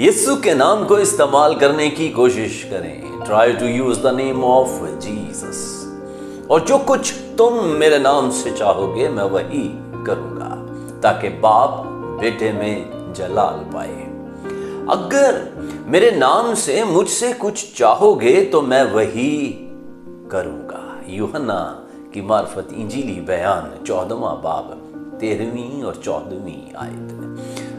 یسوع کے نام کو استعمال کرنے کی کوشش کریں. Try to use the name of Jesus. اور جو کچھ تم میرے نام سے چاہو گے میں وہی کروں گا تاکہ باپ بیٹے میں جلال پائے. اگر میرے نام سے مجھ سے کچھ چاہو گے تو میں وہی کروں گا. یوحنا کی معرفت انجیلی بیان 14واں باب 13ویں اور 14ویں آیت.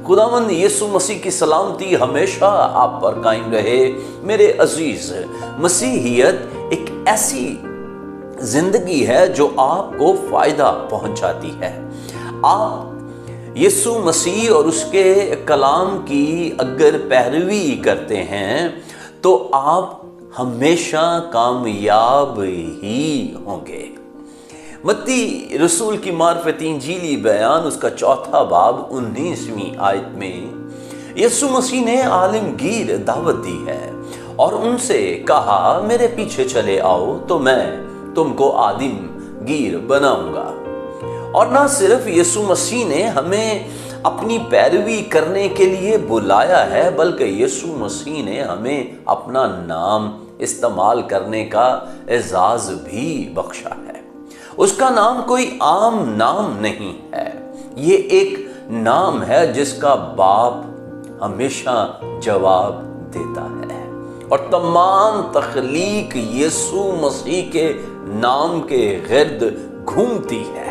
خداوند یسوع مسیح کی سلامتی ہمیشہ آپ پر قائم رہے. میرے عزیز، مسیحیت ایک ایسی زندگی ہے جو آپ کو فائدہ پہنچاتی ہے. آپ یسوع مسیح اور اس کے کلام کی اگر پیروی کرتے ہیں تو آپ ہمیشہ کامیاب ہی ہوں گے. متی رسول کی معرفت انجیلی بیان اس کا 4 باب 19ویں آیت میں یسوع مسیح نے عالمگیر دعوت دی ہے اور ان سے کہا میرے پیچھے چلے آؤ تو میں تم کو عالمگیر بناؤں گا. اور نہ صرف یسوع مسیح نے ہمیں اپنی پیروی کرنے کے لیے بلایا ہے بلکہ یسوع مسیح نے ہمیں اپنا نام استعمال کرنے کا اعزاز بھی بخشا ہے. اس کا نام کوئی عام نام نہیں ہے. یہ ایک نام ہے جس کا باپ ہمیشہ جواب دیتا ہے اور تمام تخلیق یسوع مسیح کے نام کے گرد گھومتی ہے.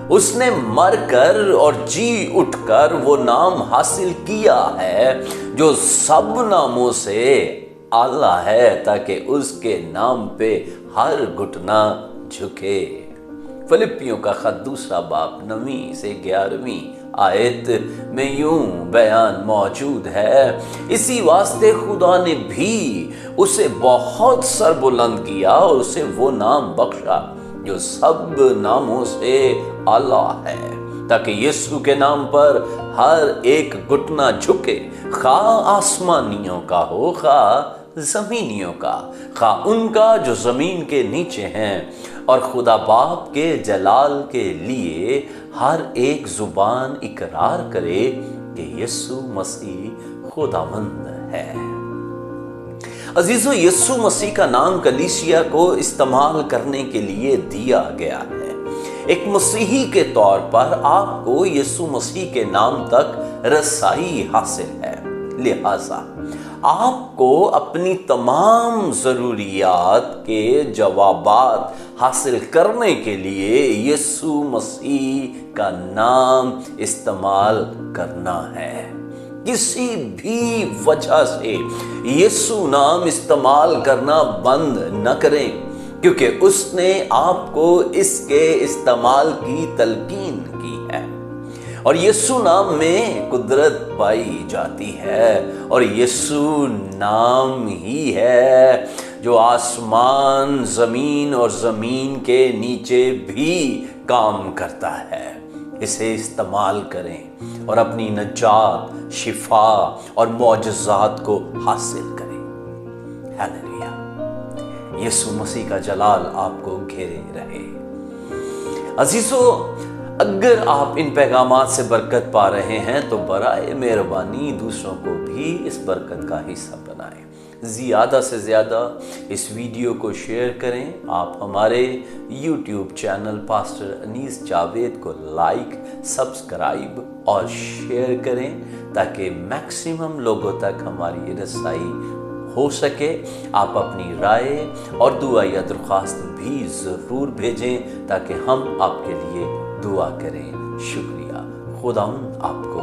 اس نے مر کر اور جی اٹھ کر وہ نام حاصل کیا ہے جو سب ناموں سے اعلیٰ ہے تاکہ اس کے نام پہ ہر گھٹنا جھکے. فلپیوں کا خط 2 باب 9 سے 11ویں آیت میں یوں بیان موجود ہے اسی واسطے خدا نے بھی اسے بہت سر بلند کیا اور اسے وہ نام بخشا جو سب ناموں سے اعلیٰ ہے تاکہ یسوع کے نام پر ہر ایک گھٹنا جھکے، خواہ آسمانیوں کا ہو خواہ زمینیوں کا، خواہ ان کا جو زمین کے نیچے ہیں، اور خدا باپ کے جلال کے لیے ہر ایک زبان اقرار کرے کہ یسوع مسیح خداوند ہے. عزیزو، یسوع مسیح کا نام کلیسیا کو استعمال کرنے کے لیے دیا گیا ہے. ایک مسیحی کے طور پر آپ کو یسوع مسیح کے نام تک رسائی حاصل ہے. لہٰذا آپ کو اپنی تمام ضروریات کے جوابات حاصل کرنے کے لیے یسوع مسیح کا نام استعمال کرنا ہے. کسی بھی وجہ سے یسوع نام استعمال کرنا بند نہ کریں کیونکہ اس نے آپ کو اس کے استعمال کی تلقین کی ہے. اور یسوع نام میں قدرت پائی جاتی ہے اور یسوع نام ہی ہے جو آسمان، زمین اور زمین کے نیچے بھی کام کرتا ہے. اسے استعمال کریں اور اپنی نجات، شفا اور معجزات کو حاصل کریں. ہیلیلویا. یسوع مسیح کا جلال آپ کو گھیرے رہے. عزیزو، اگر آپ ان پیغامات سے برکت پا رہے ہیں تو برائے مہربانی دوسروں کو بھی اس برکت کا حصہ بنائیں. زیادہ سے زیادہ اس ویڈیو کو شیئر کریں. آپ ہمارے یوٹیوب چینل پاسٹر انیس جاوید کو لائک، سبسکرائب اور شیئر کریں تاکہ میکسیمم لوگوں تک ہماری رسائی ہو سکے. آپ اپنی رائے اور دعا یا درخواست بھی ضرور بھیجیں تاکہ ہم آپ کے لیے دعا کریں. شکریہ. خداوند آپ کو